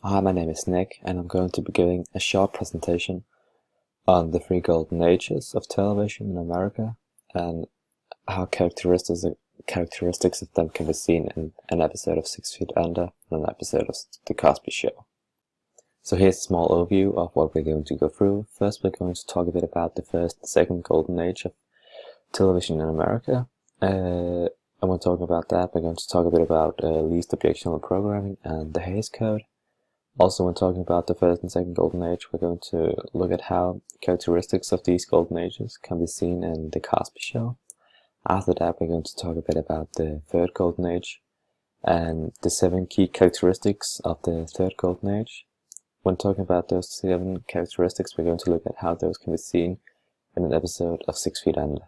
Hi, my name is Nick, and I'm going to be giving a short presentation on the three golden ages of television in America and how characteristics of them can be seen in an episode of 6 Feet Under and an episode of The Cosby Show. So here's a small overview of what we're going to go through. First, we're going to talk a bit about the first and second golden age of television in America. And when talking about that, we're going to talk a bit about least objectionable programming and the Hays Code. Also, when talking about the first and second golden age, we're going to look at how characteristics of these golden ages can be seen in The Cosby Show. After that, we're going to talk a bit about the third golden age and the 7 key characteristics of the third golden age. When talking about those 7 characteristics, we're going to look at how those can be seen in an episode of 6 Feet Under.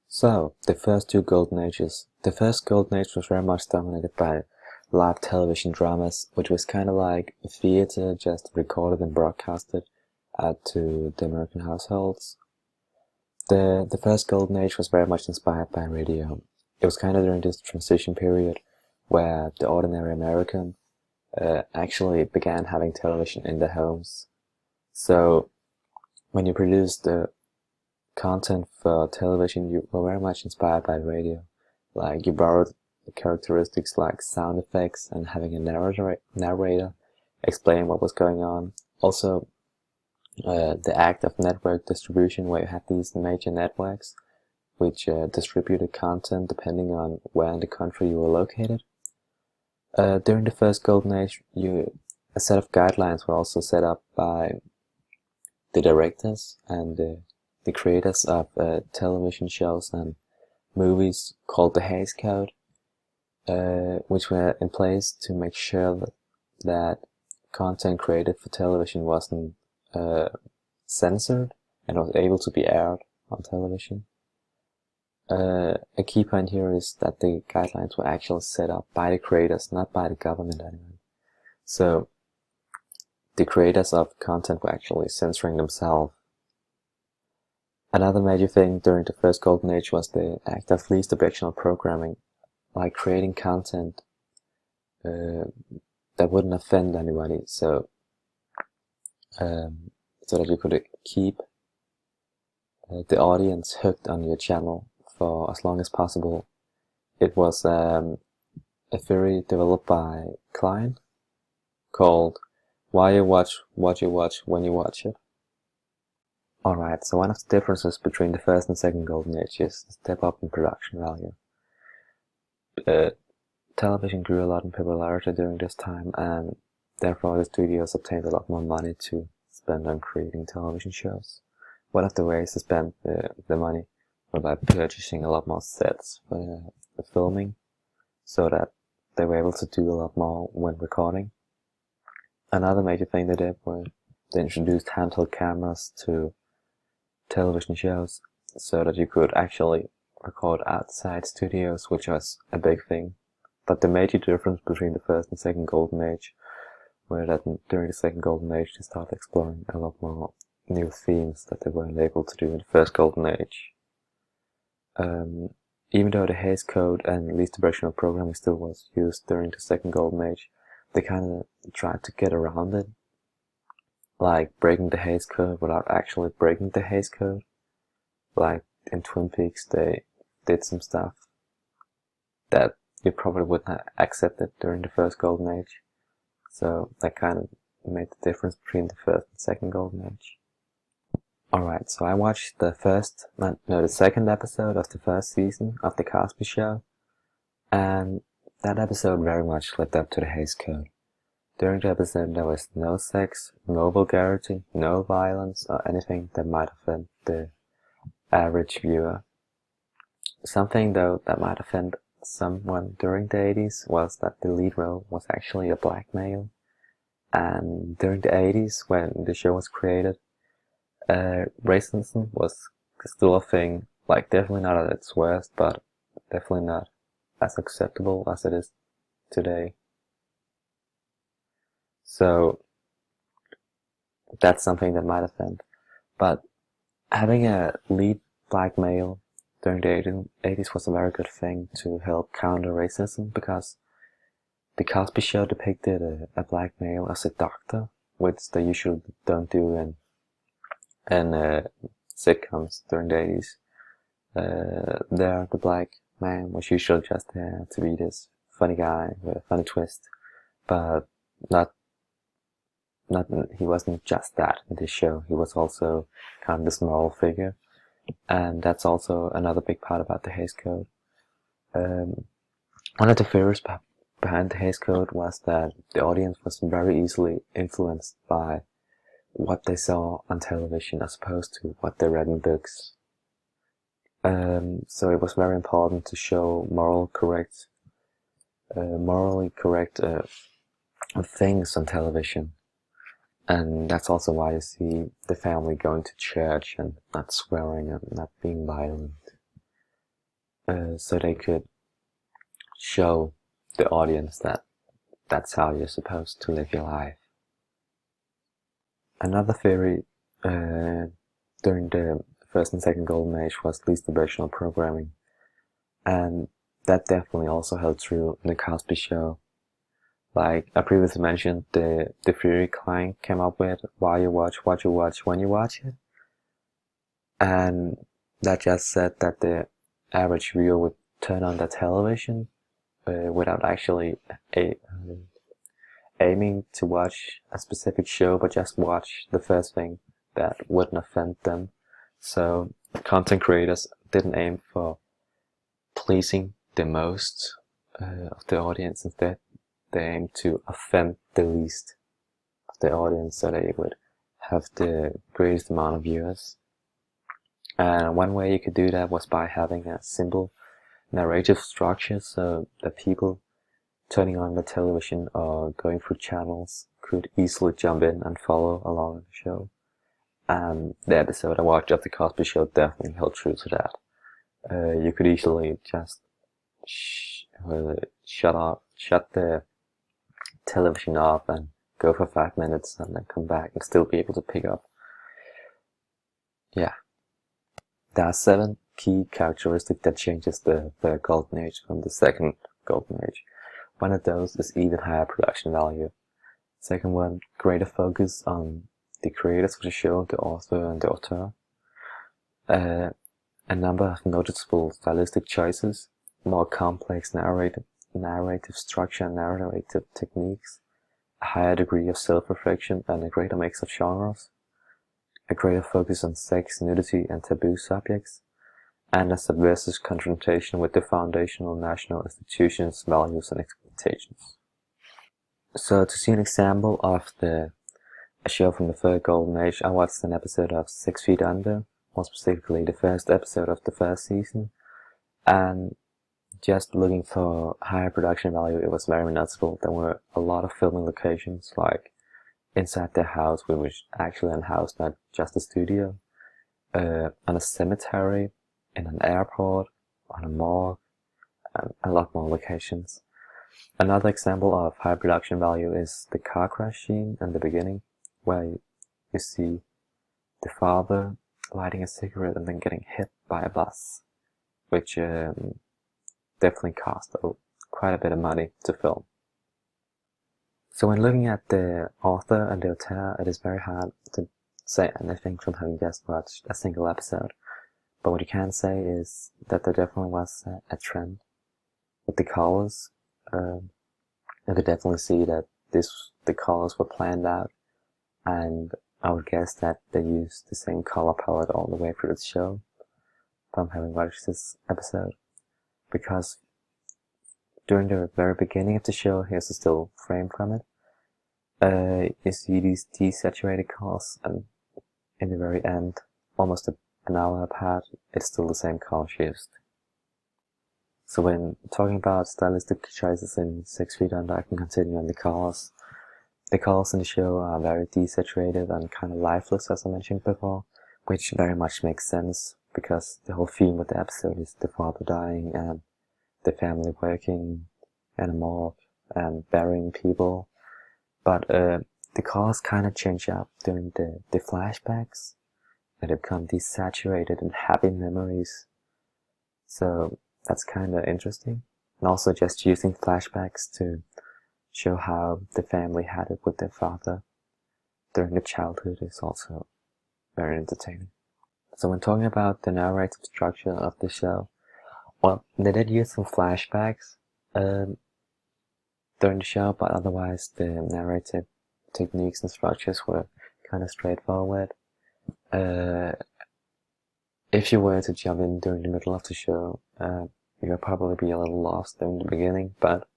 So, the first 2 golden ages. The first golden age was very much dominated by live television dramas, which was kind of like theater, just recorded and broadcasted out to the American households. The first golden age was very much inspired by radio. It was kind of during this transition period where the ordinary American actually began having television in their homes. So when you produced the content for television, you were very much inspired by radio. Like, you borrowed characteristics like sound effects and having a narrator explain what was going on. Also, the act of network distribution, where you had these major networks which distributed content depending on where in the country you were located. During the first golden age, a set of guidelines were also set up by the directors and the creators of television shows and movies called the Hays Code, which were in place to make sure that content created for television wasn't censored and was able to be aired on television. A key point here is that the guidelines were actually set up by the creators, not by the government anyway. So the creators of content were actually censoring themselves. Another major thing during the first golden age was the act of least objectionable programming, like creating content that wouldn't offend anybody, so that you could keep the audience hooked on your channel for as long as possible. It was a theory developed by Klein called "Why you watch what you watch when you watch it." Alright, so one of the differences between the first and second golden age is the step up in production value. Television grew a lot in popularity during this time, and therefore the studios obtained a lot more money to spend on creating television shows. One of the ways to spend the money was by purchasing a lot more sets for the filming, so that they were able to do a lot more when recording. Another major thing they did was they introduced handheld cameras to television shows, so that you could actually record outside studios, which was a big thing. But the major difference between the first and second golden age were that during the second golden age they started exploring a lot more new themes that they weren't able to do in the first golden age. Even though the Hays Code and least objectionable programming still was used during the second golden age, they kind of tried to get around it, like breaking the Hays Code without actually breaking the Hays Code. Like in Twin Peaks, they did some stuff that you probably wouldn't have accepted during the first golden age. So that kind of made the difference between the first and second golden age. Alright, so I watched the second episode of the first season of The Cosby Show, and that episode very much lived up to the Hays Code. During the episode there was no sex, no vulgarity, no violence, or anything that might offend the average viewer. Something though that might offend someone during the 80s was that the lead role was actually a black male. And during the 80s, when the show was created, racism was still a thing. Like, definitely not at its worst, but definitely not as acceptable as it is today. So that's something that might offend. But having a lead black male during the 80s was a very good thing to help counter racism, because The Cosby Show depicted a black male as a doctor, which they usually don't do in sitcoms during the 80s. There, the black man was usually just there to be this funny guy with a funny twist, but he wasn't just that in this show. He was also kind of this moral figure, and that's also another big part about the Hays Code. One of the theories behind the Hays Code was that the audience was very easily influenced by what they saw on television as opposed to what they read in books. So it was very important to show morally correct things on television. And that's also why you see the family going to church and not swearing and not being violent. So they could show the audience that that's how you're supposed to live your life. Another theory during the first and second golden age was least original programming. And that definitely also held true in the Cosby Show. Like I previously mentioned, the theory Klein came up with, why you watch what you watch when you watch it. And that just said that the average viewer would turn on the television without actually aiming to watch a specific show, but just watch the first thing that wouldn't offend them. So content creators didn't aim for pleasing the most of the audience. Instead, they aimed to offend the least of the audience so they would have the greatest amount of viewers. And one way you could do that was by having a simple narrative structure so that people turning on the television or going through channels could easily jump in and follow along the show. And the episode I watched of The Cosby Show definitely held true to that. You could easily just shut the television off and go for 5 minutes and then come back and still be able to pick up. Yeah. There are 7 key characteristics that changes the third golden age from the second golden age. One of those is even higher production value. Second one, greater focus on the creators of the show, the author and the auteur. A number of noticeable stylistic choices, more complex narrative structure and narrative techniques, a higher degree of self-reflection and a greater mix of genres, a greater focus on sex, nudity and taboo subjects, and a subversive confrontation with the foundational national institutions, values and expectations. So to see an example of a show from the third golden age, I watched an episode of 6 Feet Under, more specifically the first episode of the first season, and just looking for higher production value, it was very noticeable. There were a lot of filming locations, like inside their house, which was actually a house, not just a studio, on a cemetery, in an airport, on a morgue, and a lot more locations. Another example of high production value is the car crash scene in the beginning, where you see the father lighting a cigarette and then getting hit by a bus, which definitely cost quite a bit of money to film. So when looking at the author and the auteur, it is very hard to say anything from having just watched a single episode. But what you can say is that there definitely was a trend with the colors. You could definitely see that the colors were planned out, and I would guess that they used the same color palette all the way through the show from having watched this episode. Because during the very beginning of the show, here's a still frame from it, you see these desaturated colors, and in the very end, almost an hour apart, it's still the same color used. So when talking about stylistic choices in 6 Feet Under, I can continue on the colors. The colors in the show are very desaturated and kind of lifeless, as I mentioned before, which very much makes sense, because the whole theme of the episode is the father dying and the family working in a morgue and burying people. But the colors kind of change up during the flashbacks, and they become desaturated and happy memories. So that's kind of interesting. And also just using flashbacks to show how the family had it with their father during the childhood is also very entertaining. So when talking about the narrative structure of the show, well, they did use some flashbacks during the show, but otherwise the narrative techniques and structures were kind of straightforward. If you were to jump in during the middle of the show, you'll probably be a little lost during the beginning, but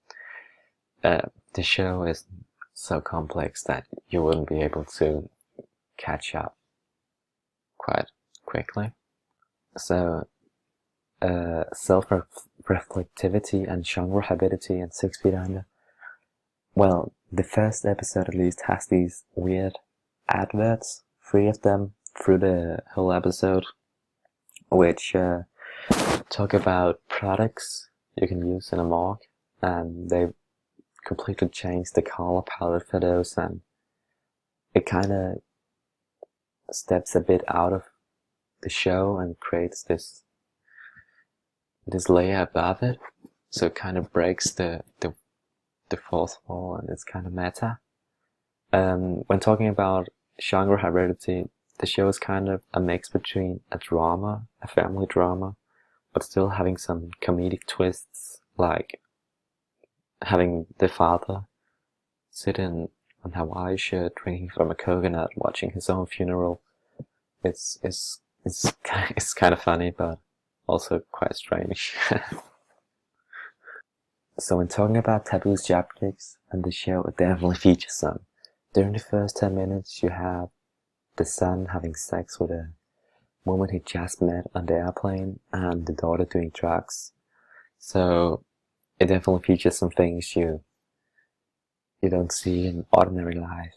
the show is so complex that you wouldn't be able to catch up quite quickly. So self-reflectivity and genre habitude and 6 Feet Under. Well, the first episode at least has these weird adverts, 3 of them through the whole episode, which talk about products you can use in a morgue, and they completely changed the color palette for those, and it kind of steps a bit out of the show and creates this layer above it, so it kind of breaks the fourth wall, and it's kind of meta. When talking about genre heredity, the show is kind of a mix between a drama, a family drama, but still having some comedic twists, like having the father sit in on Hawaii shirt, drinking from a coconut, watching his own funeral. It's kind of funny, but also quite strange. So when talking about taboos, chapters, and the show, it definitely features some. During the first 10 minutes, you have the son having sex with a woman he just met on the airplane, and the daughter doing drugs. So it definitely features some things you don't see in ordinary life.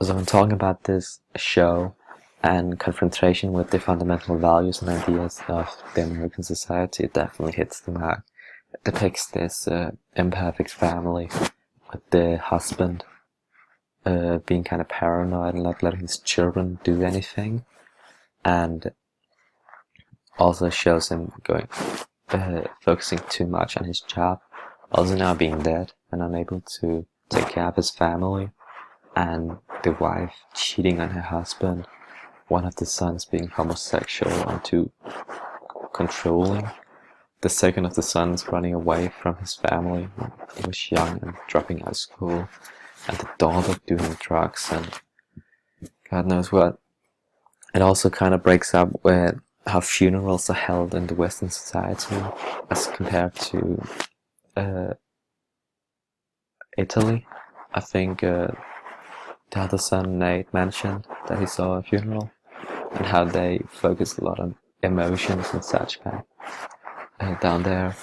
So when talking about this show and confrontation with the fundamental values and ideas of the American society, it definitely hits the mark. It depicts this imperfect family with the husband being kind of paranoid and not letting his children do anything, and also shows him focusing too much on his job, also now being dead and unable to take care of his family, and the wife cheating on her husband, one of the sons being homosexual and too controlling, the second of the sons running away from his family when he was young and dropping out of school, and the daughter doing drugs and God knows what. It also kind of breaks up with how funerals are held in the Western society as compared to Italy. I think the other son, Nate, mentioned that he saw a funeral and how they focus a lot on emotions and such down there.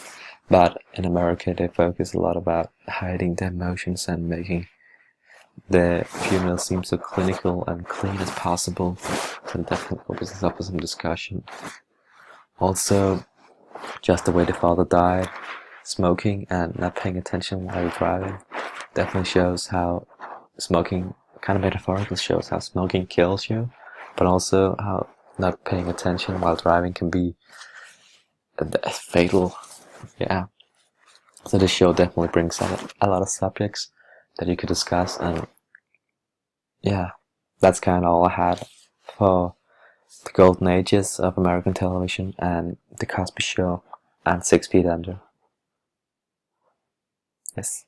But in America, they focus a lot about hiding the emotions and making the funeral seem so clinical and clean as possible. So it definitely opens up for some discussion. Also, just the way the father died, smoking and not paying attention while driving, definitely shows how smoking, kind of metaphorically shows how smoking kills you, but also how not paying attention while driving can be fatal. Yeah. So this show definitely brings out a lot of subjects that you could discuss, and yeah, that's kind of all I had for the golden ages of American television and The Cosby Show and 6 Feet Under. Yes.